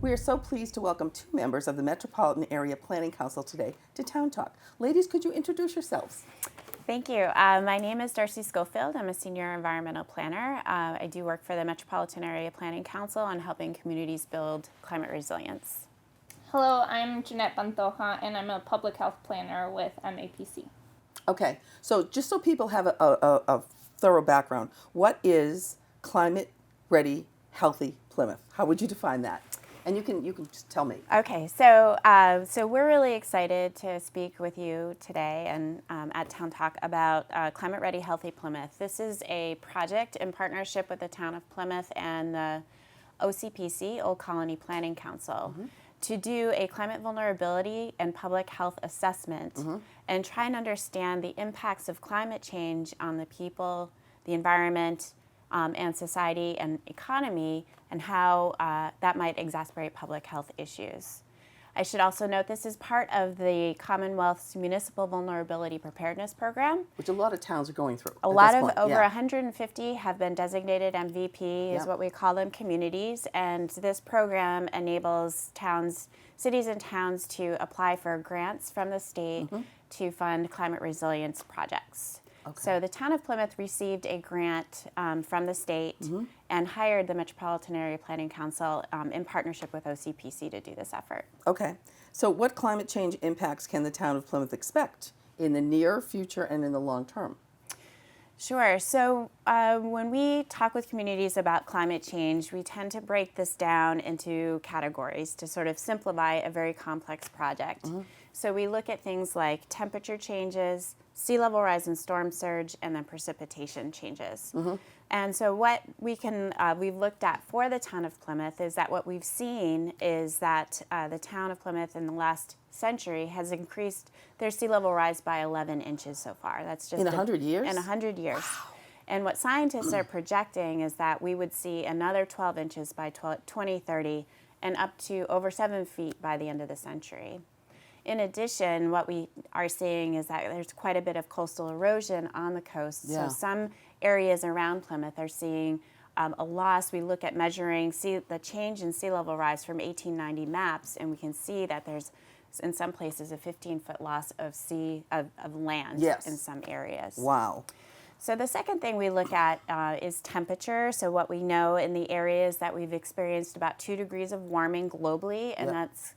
We are so pleased to welcome two members of the Metropolitan Area Planning Council today to Town Talk. Ladies, could you introduce yourselves? Thank you. My name is Darci Schofield. I'm a senior environmental planner. I do work for the Metropolitan Area Planning Council on helping communities build climate resilience. Hello, I'm Jeanette Pantoja, and I'm a public health planner with MAPC. Okay, so just so people have a thorough background, what is Climate Ready Healthy Plymouth? How would you define that? And you can just tell me. Okay, so we're really excited to speak with you today and at Town Talk about Climate Ready Healthy Plymouth. This is a project in partnership with the town of Plymouth and the OCPC, Old Colony Planning Council, to do a climate vulnerability and public health assessment and try and understand the impacts of climate change on the people, the environment, and society and economy, and how that might exacerbate public health issues. I should also note this is part of the Commonwealth's Municipal Vulnerability Preparedness Program, which a lot of towns are going through. A lot of over 150 have been designated MVP, is what we call them, communities, and this program enables towns, cities and towns to apply for grants from the state to fund climate resilience projects. Okay. So the town of Plymouth received a grant from the state and hired the Metropolitan Area Planning Council in partnership with OCPC to do this effort. Okay. So what climate change impacts can the town of Plymouth expect in the near future and in the long term? Sure. So when we talk with communities about climate change, we tend to break this down into categories to sort of simplify a very complex project. So we look at things like temperature changes, sea level rise and storm surge, and then precipitation changes. And so what we've looked at for the town of Plymouth is that what we've seen is that the town of Plymouth in the last century has increased their sea level rise by 11 inches so far. That's just in 100 years? In 100 years. Wow. And what scientists are projecting is that we would see another 12 inches by 2030 and up to over 7 feet by the end of the century. In addition, what we are seeing is that there's quite a bit of coastal erosion on the coast. Yeah. So some areas around Plymouth are seeing a loss. We look at measuring the change in sea level rise from 1890 maps, and we can see that there's, in some places, a 15-foot loss of land in some areas. Wow. So the second thing we look at is temperature. So what we know in the areas that we've experienced about 2 degrees of warming globally, and that's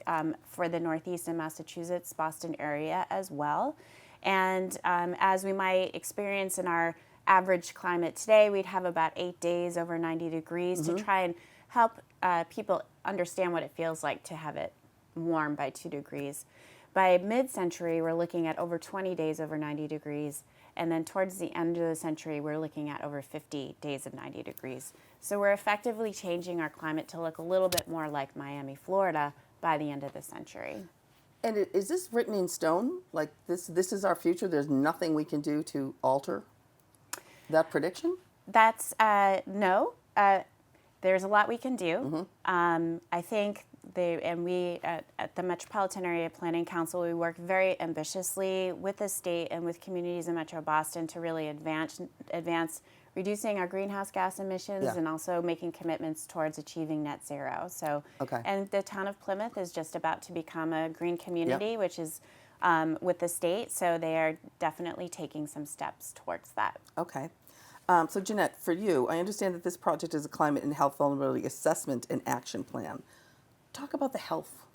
for the Northeast and Massachusetts, Boston area as well. And as we might experience in our average climate today, we'd have about 8 days over 90 degrees to try and help people understand what it feels like to have it warm by 2 degrees. By mid-century, we're looking at over 20 days over 90 degrees. And then towards the end of the century, we're looking at over 50 days of 90 degrees. So we're effectively changing our climate to look a little bit more like Miami, Florida by the end of the century. And is this written in stone? Like this is our future? There's nothing we can do to alter that prediction? That's, no. There's a lot we can do. I think we at the Metropolitan Area Planning Council, we work very ambitiously with the state and with communities in Metro Boston to really advance reducing our greenhouse gas emissions and also making commitments towards achieving net zero. So, and the town of Plymouth is just about to become a green community, which is with the state. So they are definitely taking some steps towards that. Okay. So Jeanette, for you, I understand that this project is a climate and health vulnerability assessment and action plan. Talk about the health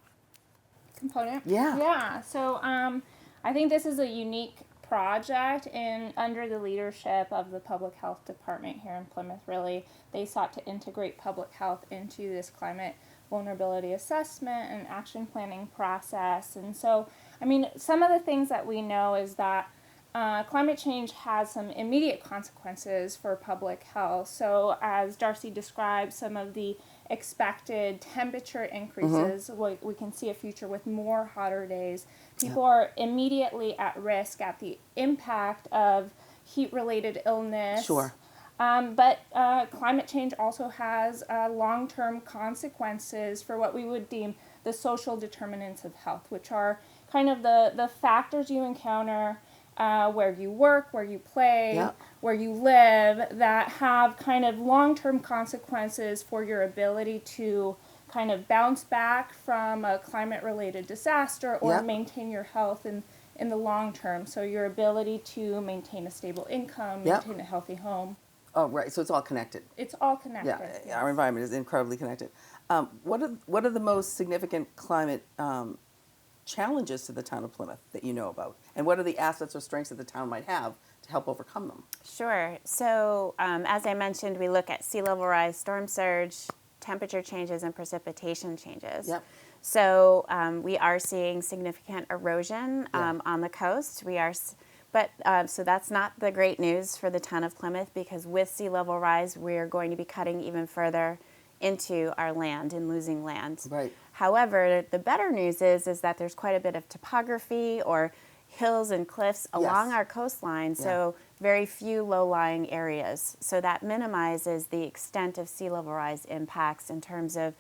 component. Yeah. So I think this is a unique project, and under the leadership of the public health department here in Plymouth, really, they sought to integrate public health into this climate vulnerability assessment and action planning process. And so, I mean, some of the things that we know is that climate change has some immediate consequences for public health. So as Darci described, some of the expected temperature increases, we can see a future with more hotter days. People are immediately at risk at the impact of heat-related illness. Sure. But climate change also has long-term consequences for what we would deem the social determinants of health, which are kind of the factors you encounter where you work, where you play, where you live, that have kind of long-term consequences for your ability to kind of bounce back from a climate-related disaster or Yep. maintain your health in the long term. So your ability to maintain a stable income, Yep. maintain a healthy home, Oh, right. So it's all connected. it's all connected. Yeah, yes. our environment is incredibly connected. What are the most significant climate challenges to the town of Plymouth that you know about, and what are the assets or strengths that the town might have to help overcome them? Sure. So, as I mentioned, we look at sea level rise, storm surge, temperature changes, and precipitation changes. Yep. So, we are seeing significant erosion Yeah. on the coast. So that's not the great news for the town of Plymouth, because with sea level rise, we're going to be cutting even further into our land and losing land. Right. However, the better news is that there's quite a bit of topography or hills and cliffs along our coastline, so very few low-lying areas. So that minimizes the extent of sea level rise impacts in terms of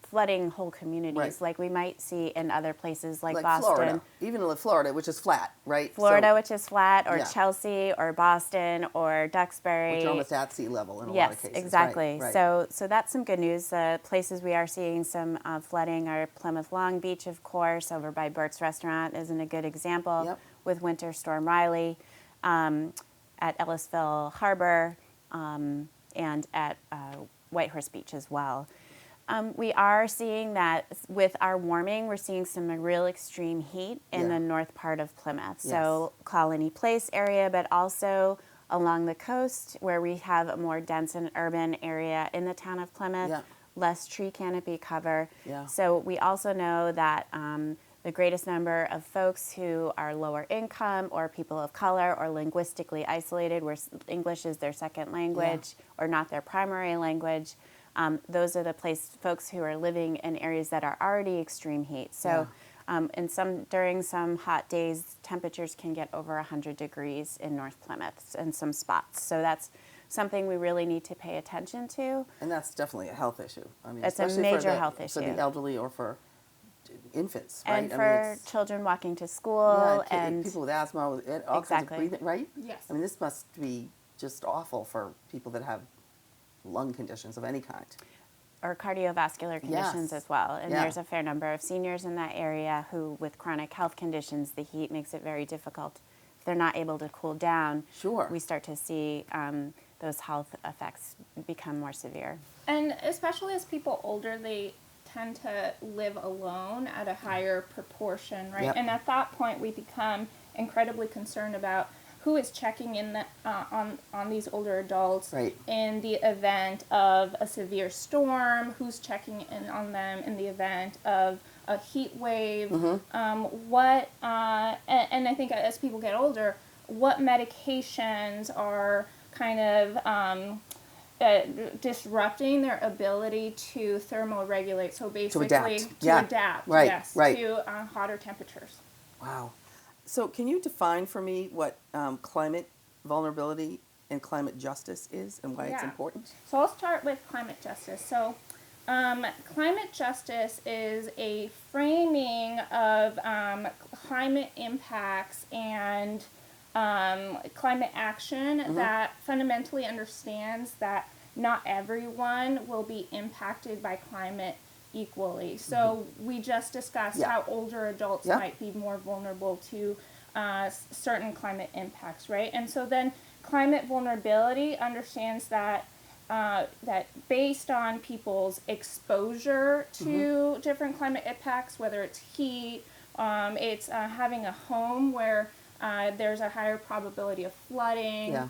flooding whole communities, Right. like we might see in other places like Like Boston. Florida, even in Florida, which is flat, right? Florida, So, which is flat, or Yeah. Chelsea, or Boston, or Duxbury. which are almost at sea level in a lot Yes, of cases. exactly. Right. So that's some good news. Places we are seeing some flooding are Plymouth Long Beach, of course, over by Burt's Restaurant isn't a good example, Yep. with Winter Storm Riley, at Ellisville Harbor, and at Whitehorse Beach as well. We are seeing that with our warming, we're seeing some real extreme heat in Yeah. the north part of Plymouth. Yes. So Colony Place area, but also along the coast where we have a more dense and urban area in the town of Plymouth, Yeah. less tree canopy cover. Yeah. So we also know that the greatest number of folks who are lower income or people of color or linguistically isolated, where English is their second language or not their primary language, those are the folks who are living in areas that are already extreme heat. So, during some hot days, temperatures can get over 100 degrees in North Plymouth in some spots. So that's something we really need to pay attention to. And that's definitely a health issue. I mean, It's a especially major for health for issue. the elderly or for infants, right? And I for mean, it's, children walking to school and people with asthma, with all kinds of Exactly. breathing, right? Yes. I mean, this must be just awful for people that have lung conditions of any kind. or cardiovascular conditions Yes. as well. And Yeah. there's a fair number of seniors in that area who, with chronic health conditions, the heat makes it very difficult. If they're not able to cool down, Sure. we start to see those health effects become more severe. And especially as people older, they tend to live alone at a higher proportion, right? Yep. And at that point, we become incredibly concerned about who is checking in on these older adults Right. in the event of a severe storm, who's checking in on them in the event of a heat wave, and I think as people get older, what medications are kind of disrupting their ability to thermoregulate. So basically, adapt. to Yeah. adapt, Right, yes, right. to hotter temperatures. Wow. So can you define for me what climate vulnerability and climate justice is and why it's Yeah. important? So I'll start with climate justice. So climate justice is a framing of climate impacts and climate action that fundamentally understands that not everyone will be impacted by climate equally. So we just discussed Yeah. how older adults Yeah. might be more vulnerable to certain climate impacts, right? And so then climate vulnerability understands that that based on people's exposure to different climate impacts, whether it's heat, it's having a home where there's a higher probability of flooding,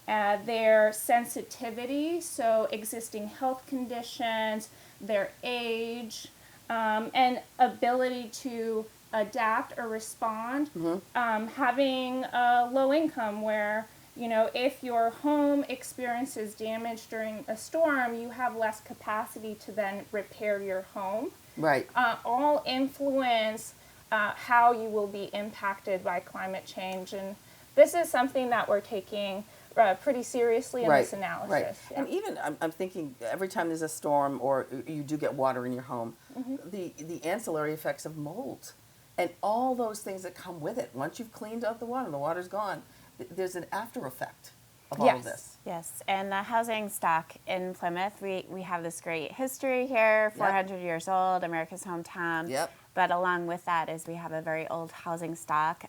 their sensitivity, so existing health conditions, their age, and ability to adapt or respond. Having a low income where, you know, if your home experiences damage during a storm, you have less capacity to then repair your home. Right. All influence how you will be impacted by climate change. And this is something that we're taking pretty seriously in this analysis. Right. Yeah. And even I'm thinking every time there's a storm or you do get water in your home, the ancillary effects of mold and all those things that come with it. Once you've cleaned out the water and the water's gone, there's an after effect. of all of this. Yes, and the housing stock in Plymouth, we have this great history here, 400 years old, America's hometown. Yep. But along with that is we have a very old housing stock.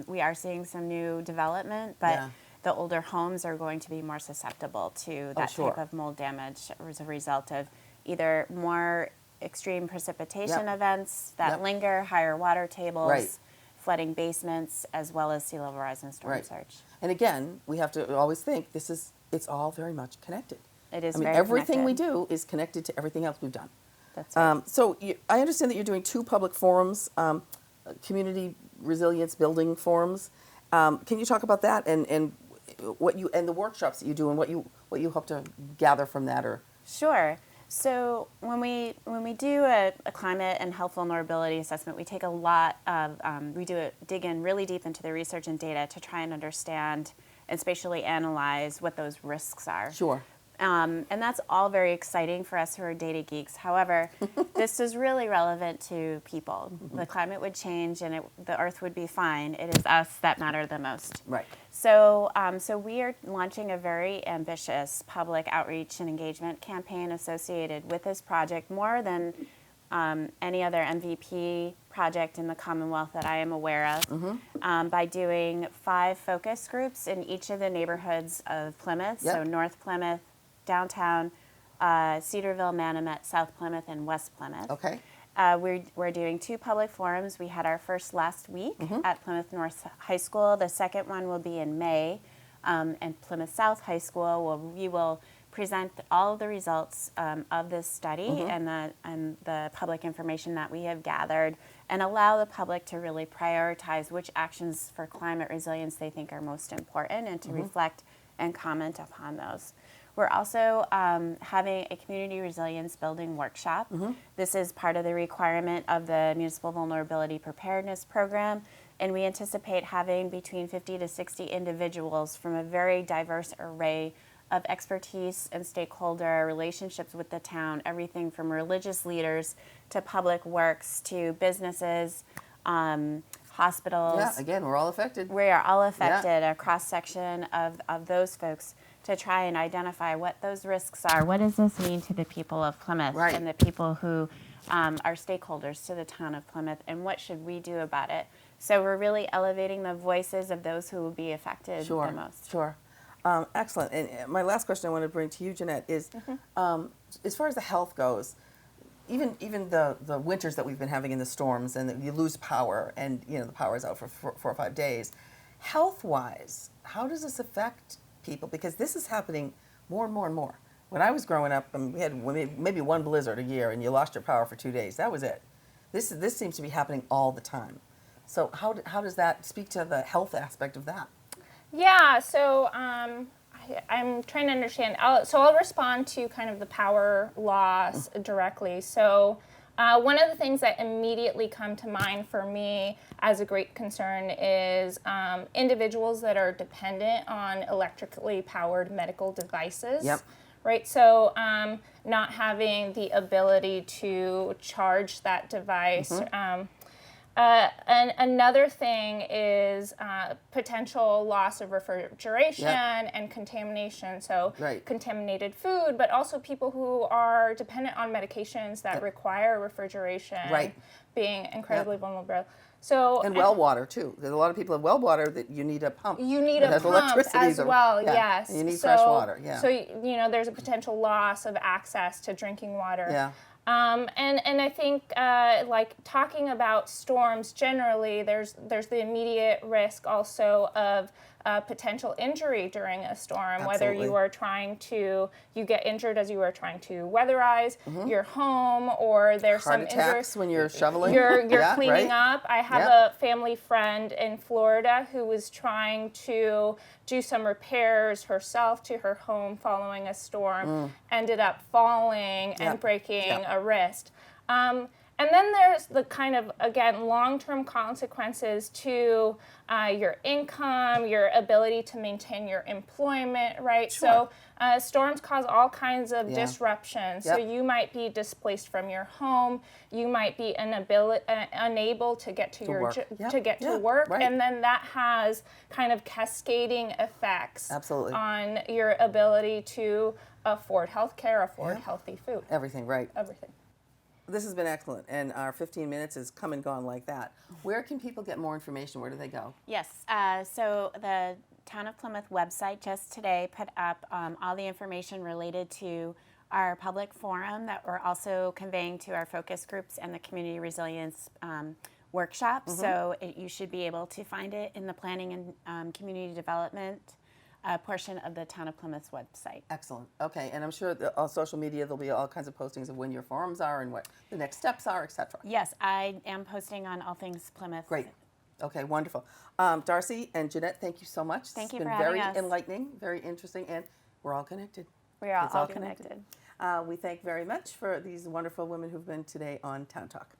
We are seeing some new development, but the older homes are going to be more susceptible to that type of mold damage as a result of either more extreme precipitation events that linger, higher water tables, flooding basements, as well as sea level rise and storm surge. And again, we have to always think it's all very much connected. It is. I mean, very everything connected. we do is connected to everything else we've done. That's right. So I understand that you're doing 2 public forums, community resilience building forums. Can you talk about that and what you and the workshops that you do and what you hope to gather from that? Or Sure. So when we do a climate and health vulnerability assessment, we take a lot of dig in really deep into the research and data to try and understand and spatially analyze what those risks are. Sure. And that's all very exciting for us who are data geeks. However, this is really relevant to people. The climate would change and the earth would be fine. It is us that matter the most. Right. So, so we are launching a very ambitious public outreach and engagement campaign associated with this project, more than any other MVP project in the Commonwealth that I am aware of, by doing 5 focus groups in each of the neighborhoods of Plymouth, so North Plymouth, downtown, Cedarville, Manomet, South Plymouth, and West Plymouth. Okay. We're doing 2 public forums. We had our first last week at Plymouth North High School. The second one will be in May, and Plymouth South High School we will present all of the results of this study and the public information that we have gathered, and allow the public to really prioritize which actions for climate resilience they think are most important, and to reflect and comment upon those. We're also having a community resilience building workshop. This is part of the requirement of the Municipal Vulnerability Preparedness Program, and we anticipate having between 50 to 60 individuals from a very diverse array of expertise and stakeholder relationships with the town, everything from religious leaders to public works to businesses, hospitals. Yeah, again, we're all affected. We are all affected, a cross-section of those folks, to try and identify what those risks are. What does this mean to the people of Plymouth and the people who are stakeholders to the town of Plymouth, and what should we do about it? So we're really elevating the voices of those who will be affected the most. Sure. Excellent. And my last question I want to bring to you, Jeanette, is as far as the health goes, even the winters that we've been having in the storms, and that you lose power, and the power is out for 4 or 5 days, health-wise, how does this affect people? Because this is happening more and more and more. When I was growing up, we had maybe 1 blizzard a year, and you lost your power for 2 days. That was it. This seems to be happening all the time. So how does that speak to the health aspect of that? Yeah, so I'm trying to understand. I'll respond to kind of the power loss directly. So one of the things that immediately come to mind for me as a great concern is individuals that are dependent on electrically powered medical devices. Yep. Right, so not having the ability to charge that device. And another thing is potential loss of refrigeration and contamination. So contaminated food, but also people who are dependent on medications that require refrigeration, being incredibly vulnerable. So and well water too. There's a lot of people in well water that you need a pump. You need a pump as well. Yes. And you need fresh water. Yeah. So there's a potential loss of access to drinking water. Yeah. And I think like talking about storms generally, there's the immediate risk also of potential injury during a storm. Whether you get injured as you are trying to weatherize your home, or there's Heart some attacks when you're shoveling. You're cleaning up. I have a family friend in Florida who was trying to do some repairs herself to her home following a storm, ended up falling and breaking a wrist. And then there's the kind of, again, long-term consequences to your income, your ability to maintain your employment, right? Sure. So storms cause all kinds of Yeah. disruptions. Yep. So you might be displaced from your home. You might be unable to get to your work. Yep. to get Yeah, to work, right. and then that has kind of cascading effects Absolutely. on your ability to afford health care, afford Yep. healthy food, Everything, right. everything. This has been excellent, and our 15 minutes has come and gone like that. Where can people get more information? Where do they go? Yes, so the Town of Plymouth website just today put up all the information related to our public forum that we're also conveying to our focus groups and the community resilience workshops. So you should be able to find it in the planning and community development portion of the Town of Plymouth's website. Excellent. Okay, and I'm sure that on social media there'll be all kinds of postings of when your forums are and what the next steps are, etc. Yes, I am posting on all things Plymouth. Great. Okay, wonderful. Darci and Jeanette, thank you so much. Thank It's you been for having very us. enlightening, very interesting, and we're all connected. We are It's all connected. We thank very much for these wonderful women who've been today on Town Talk.